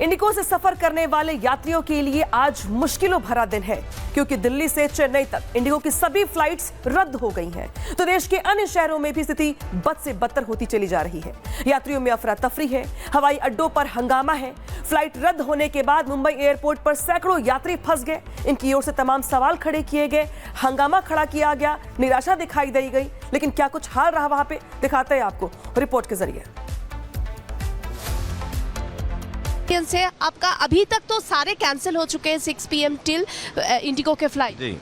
Indigo से सफर करने वाले यात्रियों के लिए आज मुश्किलों भरा दिन है, क्योंकि दिल्ली से चेन्नई तक इंडिगो की सभी फ्लाइट्स रद्द हो गई हैं। तो देश के अन्य शहरों में भी स्थिति बद से बदतर होती चली जा रही है। यात्रियों में अफरा तफरी है, हवाई अड्डों पर हंगामा है। फ्लाइट रद्द होने के बाद मुंबई एयरपोर्ट पर सैकड़ों यात्री फंस गए। इनकी ओर से तमाम सवाल खड़े किए गए, हंगामा खड़ा किया गया, निराशा दिखाई दी गई। लेकिन क्या कुछ हाल रहा वहां पे, दिखाते हैं आपको रिपोर्ट के जरिए। से आपका अभी तक तो सारे कैंसिल हो चुके हैं 6 PM टिल इंडिगो के फ्लाइट। जी,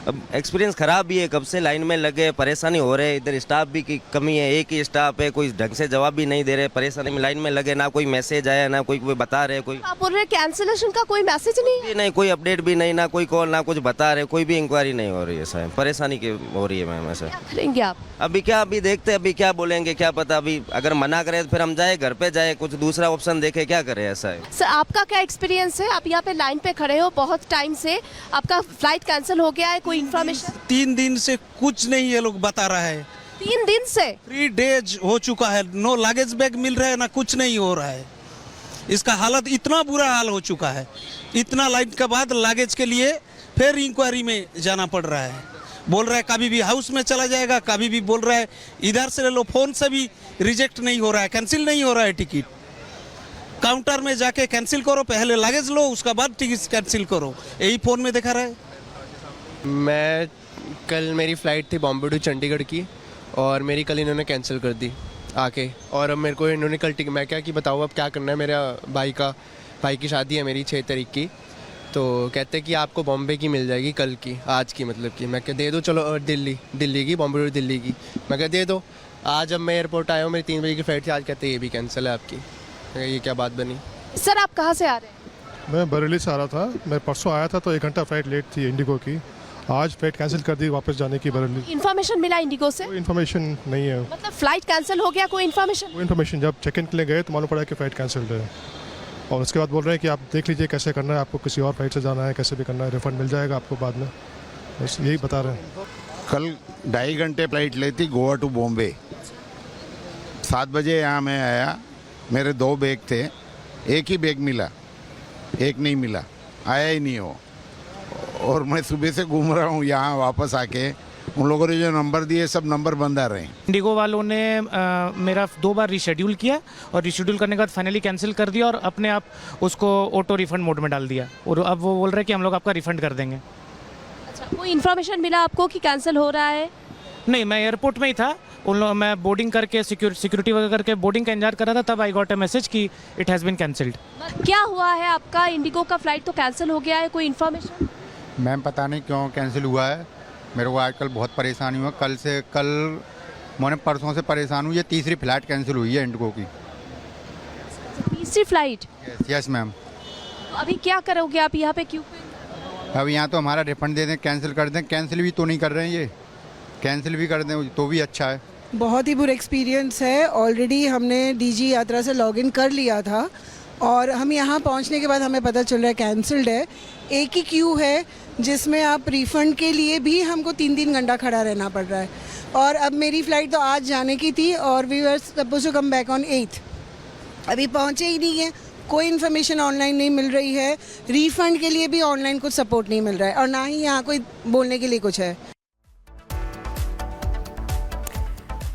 अब एक्सपीरियंस खराब भी है, कब से लाइन में लगे, परेशानी हो रहे है। इधर स्टाफ भी की कमी है, एक ही स्टाफ है, कोई ढंग से जवाब भी नहीं दे रहे। परेशानी में लाइन में लगे, ना कोई मैसेज आया, ना कोई बता रहे। कोई आप बोल रहे कैंसिलेशन का कोई मैसेज नहीं? नहीं, कोई अपडेट भी नहीं, ना कोई कॉल, ना कुछ बता रहे, कोई भी इंक्वायरी नहीं हो रही है। सर परेशानी की हो रही है मैम। ऐसा क्या करेंगे आप? अभी देखते हैं, अभी क्या बोलेंगे क्या पता। अभी अगर मना करे तो फिर हम जाए घर पे जाए, कुछ दूसरा ऑप्शन देखे, क्या करे। ऐसा है सर, आपका क्या एक्सपीरियंस है? आप यहाँ पे लाइन पे खड़े हो बहुत टाइम से, आपका फ्लाइट कैंसिल हो गया है, कोई इन्फॉर्मेशन? 3 दिन से कुछ नहीं ये लोग बता रहा है। 3 दिन से 3 डेज हो चुका है, नो लगेज बैग मिल रहा है, ना कुछ नहीं हो रहा है। इसका हालत इतना बुरा हाल हो चुका है, इतना लाइन के बाद लगेज के लिए फिर इंक्वायरी में जाना पड़ रहा है। बोल रहा है कभी भी हाउस में चला जाएगा, कभी भी बोल रहा है इधर से ले लो, फोन से भी रिजेक्ट नहीं हो रहा है, कैंसिल नहीं हो रहा है टिकट। काउंटर में जाके कैंसिल करो, पहले लगेज लो, उसका बाद टिकट कैंसिल करो, यही फोन में दिखा रहा है। मैं कल मेरी फ़्लाइट थी बॉम्बे टू चंडीगढ़ की, और मेरी कल इन्होंने कैंसिल कर दी आके। और अब मेरे को इन्होंने कल टिकट, मैं क्या कि बताऊँ अब क्या करना है। मेरा भाई की शादी है मेरी 6 तारीख की, तो कहते हैं कि आपको बॉम्बे की मिल जाएगी कल की, आज की मतलब की। मैं क्या दे दो, चलो दिल्ली की, बॉम्बे टू दिल्ली की। मैं क्या दे दो। आज अब मैं एयरपोर्ट आया हूँ, मेरी 3 बजे की फ़्लाइट थी, आज कहते हैं ये भी कैंसिल है आपकी। ये क्या बात बनी? सर, आप कहाँ से आ रहे हैं? मैं बरेली से आ रहा था। मैं परसों आया था तो 1 घंटा फ्लाइट लेट थी इंडिगो की। आज फ्लाइट कैंसिल कर दी वापस जाने की बरेली। इन्फॉर्मेशन मिला इंडिगो से? कोई इन्फॉर्मेशन नहीं है। मतलब फ्लाइट कैंसिल हो गया, कोई इन्फॉर्मेशन? कोई इन्फॉर्मेशन जब चेक इन के लिए गए तो मालूम पड़ा कि फ़्लाइट कैंसिल्ड है। और उसके बाद बोल रहे हैं कि आप देख लीजिए कैसे करना है, आपको किसी और फ्लाइट से जाना है, कैसे भी करना है, रिफंड मिल जाएगा आपको बाद में। बस यही बता रहे हैं। कल 2.5 घंटे फ्लाइट ली थी गोवा टू बॉम्बे। 7 बजे यहाँ मैं आया, मेरे 2 बैग थे, एक ही बैग मिला, एक नहीं मिला, आया ही नहीं वो। और मैं सुबह से घूम रहा हूँ यहाँ वापस आके, उन लोगों ने जो नंबर दिए सब नंबर बंद आ रहे हैं। इंडिगो वालों ने मेरा 2 बार रीशेड्यूल किया, और रीशेड्यूल करने के बाद फाइनली कैंसिल कर दिया, और अपने आप उसको ऑटो रिफंड मोड में डाल दिया। और अब वो बोल रहे हैं कि हम लोग आपका रिफंड कर देंगे। अच्छा, कोई इन्फॉर्मेशन मिला आपको कि कैंसिल हो रहा है? नहीं, मैं एयरपोर्ट में ही था। मैं बोर्डिंग करके सिक्योरिटी वगैरह करके बोर्डिंग का इंतजार कर रहा था, तब आई गॉट अ मैसेज कि इट हैज़ बीन कैंसिल्ड। क्या हुआ है आपका? इंडिगो का फ्लाइट तो कैंसिल हो गया है, कोई इन्फॉर्मेशन? मैम पता नहीं क्यों कैंसिल हुआ है, मेरे को आजकल बहुत परेशानी हुआ। मैंने परसों से परेशान हूँ। ये 3री फ्लाइट कैंसिल हुई है इंडिगो की। 3री फ्लाइट? Yes ma'am. तो अभी क्या करोगे आप यहाँ पे, क्यों? अब यहाँ तो हमारा रिफंड दे दें, कैंसिल कर दें। कैंसिल भी तो नहीं कर रहे हैं, ये कैंसिल भी कर दें तो भी अच्छा है। बहुत ही बुरा एक्सपीरियंस है। ऑलरेडी हमने डीजी यात्रा से लॉगिन कर लिया था, और हम यहाँ पहुँचने के बाद हमें पता चल रहा है कैंसिल्ड है। एक ही क्यू है जिसमें आप रिफ़ंड के लिए भी हमको 3 घंटा खड़ा रहना पड़ रहा है। और अब मेरी फ़्लाइट तो आज जाने की थी, और we were suppose to come back on 8th। अभी पहुँचे ही नहीं है, कोई इन्फॉर्मेशन ऑनलाइन नहीं मिल रही है, रिफ़ंड के लिए भी ऑनलाइन कुछ सपोर्ट नहीं मिल रहा है, और ना ही यहाँ कोई बोलने के लिए कुछ है।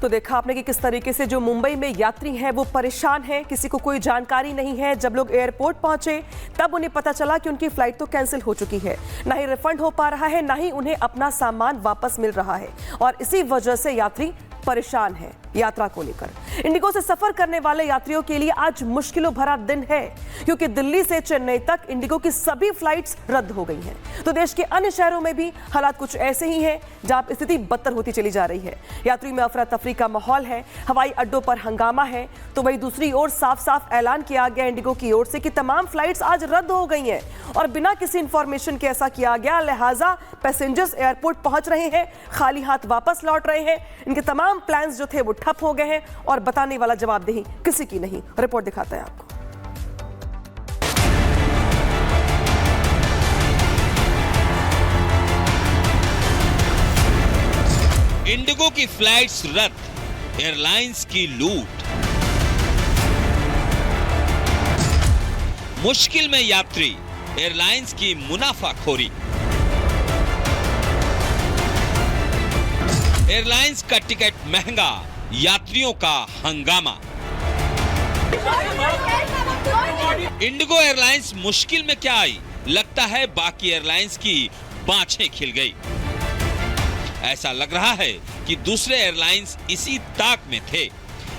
तो देखा आपने कि किस तरीके से जो मुंबई में यात्री हैं वो परेशान हैं, किसी को कोई जानकारी नहीं है। जब लोग एयरपोर्ट पहुंचे तब उन्हें पता चला कि उनकी फ्लाइट तो कैंसिल हो चुकी है, ना ही रिफंड हो पा रहा है, ना ही उन्हें अपना सामान वापस मिल रहा है। और इसी वजह से यात्री परेशान है यात्रा को लेकर। इंडिगो से सफर करने वाले यात्रियों के लिए आज मुश्किलों भरा दिन है, क्योंकि दिल्ली से चेन्नई तक इंडिगो की सभी फ्लाइट्स रद्द हो गई हैं। तो देश के अन्य शहरों में भी हालात कुछ ऐसे ही हैं, जहां स्थिति बदतर होती चली जा रही है। यात्रियों में अफरा तफरी का माहौल है, हवाई अड्डों पर हंगामा है। तो वहीं दूसरी ओर साफ साफ ऐलान किया गया इंडिगो की ओर से कि तमाम फ्लाइट्स आज रद्द हो गई हैं, और बिना किसी इंफॉर्मेशन के ऐसा किया गया। लिहाजा पैसेंजर्स एयरपोर्ट पहुंच रहे हैं, खाली हाथ वापस लौट रहे हैं। इनके तमाम प्लान्स जो थे वो ठप हो गए हैं, और बताने वाला जवाबदेही किसी की नहीं। रिपोर्ट दिखाता है आपको। इंडिगो की फ्लाइट्स रद्द, एयरलाइंस की लूट। मुश्किल में यात्री, एयरलाइंस की मुनाफाखोरी। एयरलाइंस का टिकट महंगा, यात्रियों का हंगामा। इंडिगो एयरलाइंस मुश्किल में क्या आई, लगता है बाकी एयरलाइंस की बाछें खिल गई। ऐसा लग रहा है कि दूसरे एयरलाइंस इसी ताक में थे।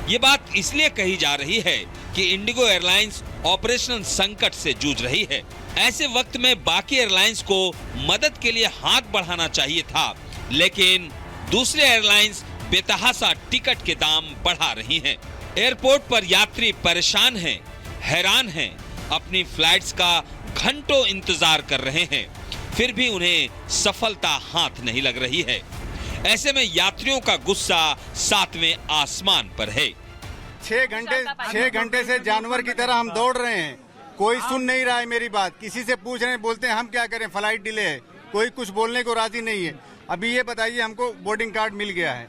ये बात इसलिए कही जा रही है कि इंडिगो एयरलाइंस ऑपरेशनल संकट से जूझ रही है। ऐसे वक्त में बाकी एयरलाइंस को मदद के लिए हाथ बढ़ाना चाहिए था, लेकिन दूसरे एयरलाइंस बेतहाशा टिकट के दाम बढ़ा रही हैं। एयरपोर्ट पर यात्री परेशान हैं, हैरान हैं, अपनी फ्लाइट्स का घंटों इंतजार कर रहे हैं, फिर भी उन्हें सफलता हाथ नहीं लग रही है। ऐसे में यात्रियों का गुस्सा सातवें आसमान पर है। 6 घंटे से जानवर की तरह हम दौड़ रहे हैं, कोई सुन नहीं रहा है मेरी बात। किसी से पूछ रहे हैं, बोलते हैं हम क्या करें, फ्लाइट डिले है, कोई कुछ बोलने को राजी नहीं है। अभी ये बताइए, हमको बोर्डिंग कार्ड मिल गया है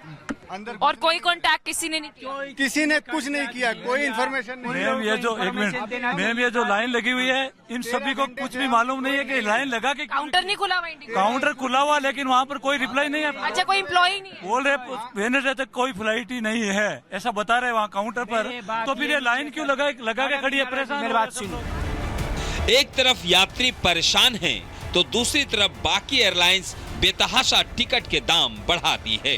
अंदर, और कोई कांटेक्ट किसी ने नहीं किया, किसी ने कुछ नहीं किया, कोई इन्फॉर्मेशन नहीं। मैम ये जो एक मिनट मैम, ये जो लाइन लगी हुई है, इन सभी को कुछ भी मालूम नहीं है कि लाइन लगा के काउंटर नहीं खुला हुआ, काउंटर खुला हुआ, लेकिन वहाँ पर कोई रिप्लाई नहीं है। अच्छा, कोई एम्प्लॉय नहीं बोल रहे वेडनेसडे तक कोई फ्लाइट ही नहीं है, ऐसा बता रहे वहाँ काउंटर पर। तो फिर ये लाइन क्यों लगा के खड़ी है? परेशान। एक तरफ यात्री परेशान हैं, तो दूसरी तरफ बाकी एयरलाइंस बेतहाशा टिकट के दाम बढ़ाती है।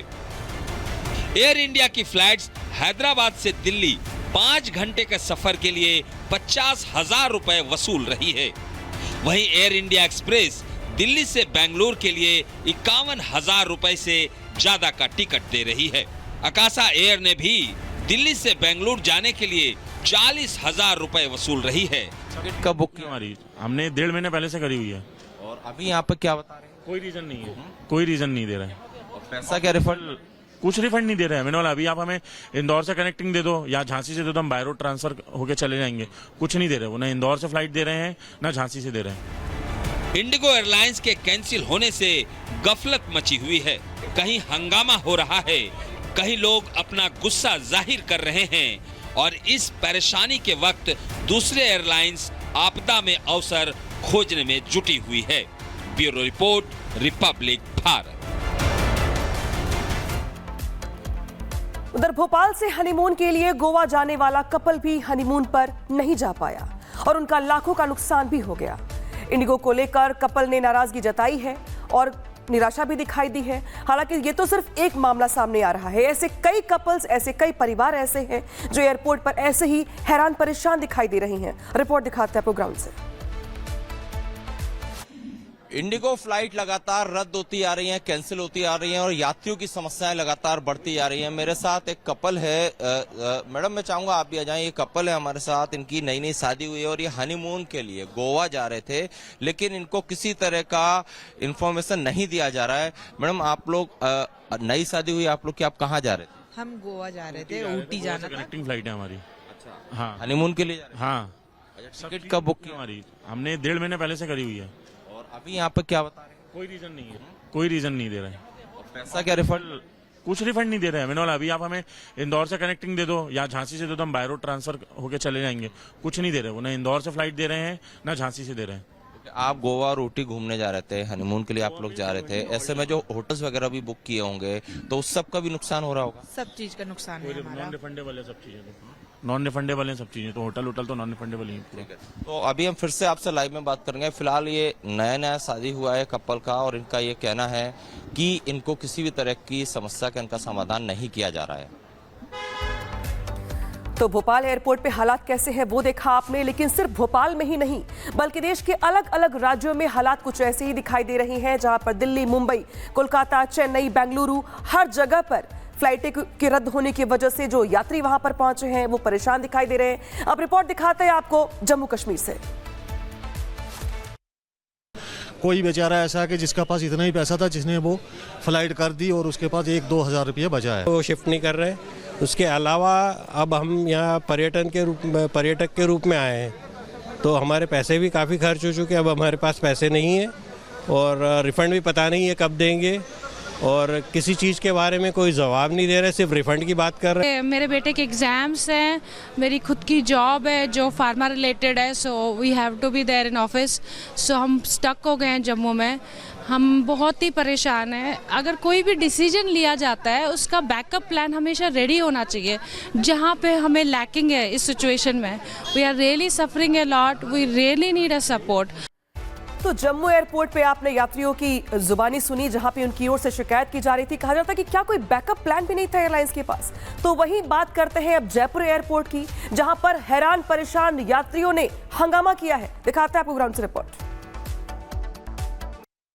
एयर इंडिया की फ्लाइट्स हैदराबाद से दिल्ली 5 घंटे के सफर के लिए 50,000 रुपए वसूल रही है। वहीं एयर इंडिया एक्सप्रेस दिल्ली से बेंगलुरु के लिए 51,000 रुपए से ज्यादा का टिकट दे रही है। अकाशा एयर ने भी दिल्ली से बेंगलुरु जाने के लिए 40,000 रुपए वसूल रही है। टिकट कब बुक की हमारी? हमने 1.5 महीने पहले से करी हुई है। और अभी यहाँ पर क्या बता रहे हैं? कोई रीजन नहीं है, कोई रीजन नहीं दे रहे हैं। और पैसा क्या रिफंड? कुछ रिफंड नहीं दे रहे हैं। मैंने बोला अभी आप हमें इंदौर से कनेक्टिंग दे दो या झांसी से दे दो, हम बाय रोड ट्रांसफर होके चले जाएंगे। कुछ नहीं दे रहे वो, ना इंदौर से फ्लाइट दे रहे हैं ना झांसी से दे रहे हैं। इंडिगो एयरलाइंस के कैंसिल होने से गफलत मची हुई है। कहीं हंगामा हो रहा है, कहीं लोग अपना गुस्सा जाहिर कर रहे हैं, और इस परेशानी के वक्त दूसरे एयरलाइंस आपदा में अवसर खोजने में जुटी हुई है। Bureau report, Republic Bharat. उधर भोपाल से हनीमून के लिए गोवा जाने वाला कपल भी हनीमून पर नहीं जा पाया और उनका लाखों का नुकसान भी हो गया। इंडिगो को लेकर कपल ने नाराजगी जताई है और निराशा भी दिखाई दी है। हालांकि ये तो सिर्फ एक मामला सामने आ रहा है, ऐसे कई कपल्स, ऐसे कई परिवार ऐसे हैं जो एयरपोर्ट पर ऐसे ही हैरान परेशान दिखाई दे रही हैं। रिपोर्ट दिखाते हैं प्रोग्राम से। इंडिगो फ्लाइट लगातार रद्द होती आ रही हैं, कैंसिल होती आ रही हैं और यात्रियों की समस्याएं लगातार बढ़ती आ रही हैं। मेरे साथ एक कपल है, मैडम मैं चाहूंगा आप भी आ जाएं। ये कपल है हमारे साथ, इनकी नई नई शादी हुई है और ये हनीमून के लिए गोवा जा रहे थे, लेकिन इनको किसी तरह का इंफॉर्मेशन नहीं दिया जा रहा है। मैडम आप लोग नई शादी हुई आप लोग की, आप कहाँ जा रहे थे? हम गोवा जा रहे थे, ऊटी जाना था। कनेक्टिंग फ्लाइट है हमारी। अच्छा, हाँ, हनीमून के लिए जा रहे थे? हाँ। टिकट कब बुक की? हमारी हमने 1.5 महीने पहले से करी हुई है। अभी यहाँ पर क्या बता रहे हैं? कोई रीजन नहीं है, कोई रीजन नहीं दे रहे हैं। और पैसा क्या रिफंड? कुछ रिफंड नहीं दे रहे हैं। मैंने बोला अभी आप हमें इंदौर से कनेक्टिंग दे दो या झांसी से दे दो, हम बाय रोड ट्रांसफर होके चले जाएंगे। कुछ नहीं दे रहे वो, ना इंदौर से फ्लाइट दे रहे हैं ना झांसी से दे रहे हैं। आप गोवा और ऊटी घूमने जा रहे थे, हनीमून के लिए आप लोग जा रहे थे, ऐसे में जो होटल्स वगैरह भी बुक किए होंगे तो उस सब का भी नुकसान हो रहा होगा? सब चीज का नुकसान है हमारा। नॉन रिफंडेबल है सब चीजें, नॉन रिफंडेबल है सब चीजें, तो होटल तो नॉन रिफंडेबल ही है। तो अभी हम फिर से आपसे लाइव में बात करेंगे। फिलहाल ये नया शादी हुआ है कपल का और इनका ये कहना है कि इनको किसी भी तरह की समस्या का इनका समाधान नहीं किया जा रहा है। तो भोपाल एयरपोर्ट पे हालात कैसे हैं वो देखा आपने, लेकिन सिर्फ भोपाल में ही नहीं बल्कि देश के अलग अलग राज्यों में हालात कुछ ऐसे ही दिखाई दे रही हैं, जहां पर दिल्ली, मुंबई, कोलकाता, चेन्नई, बेंगलुरु, हर जगह पर फ्लाइटें के रद्द होने की वजह से जो यात्री वहां पर पहुंचे हैं वो परेशान दिखाई दे रहे हैं। अब रिपोर्ट दिखाते हैं आपको जम्मू कश्मीर से। कोई बेचारा ऐसा है कि जिसका पास इतना ही पैसा था, जिसने वो फ्लाइट कर दी और उसके पास 1-2 हज़ार रुपये बचा है, वो शिफ्ट नहीं कर रहे। उसके अलावा अब हम यहाँ पर्यटक के रूप में आए हैं, तो हमारे पैसे भी काफ़ी खर्च हो चुके हैं। अब हमारे पास पैसे नहीं है और रिफंड भी पता नहीं है कब देंगे। और किसी चीज़ के बारे में कोई जवाब नहीं दे रहे, सिर्फ रिफंड की बात कर रहे हैं। मेरे बेटे के एग्ज़ाम्स हैं, मेरी खुद की जॉब है जो फार्मा रिलेटेड है, so we have to be there in office. So हम स्टक हो गए हैं जम्मू में, हम बहुत ही परेशान हैं। अगर कोई भी डिसीजन लिया जाता है उसका बैकअप प्लान हमेशा रेडी होना चाहिए, जहाँ पे हमें लैकिंग है इस सिचुएशन में। We are really suffering a lot, we really need a support. तो जम्मू एयरपोर्ट पे आपने यात्रियों की जुबानी सुनी, जहां पे उनकी ओर से शिकायत की जा रही थी। कहा जाता कि क्या कोई बैकअप प्लान भी नहीं था एयरलाइंस के पास। तो वहीं बात करते हैं अब जयपुर एयरपोर्ट की, जहां पर हैरान परेशान यात्रियों ने हंगामा किया है। दिखाते हैं आपको ग्राउंड से रिपोर्ट।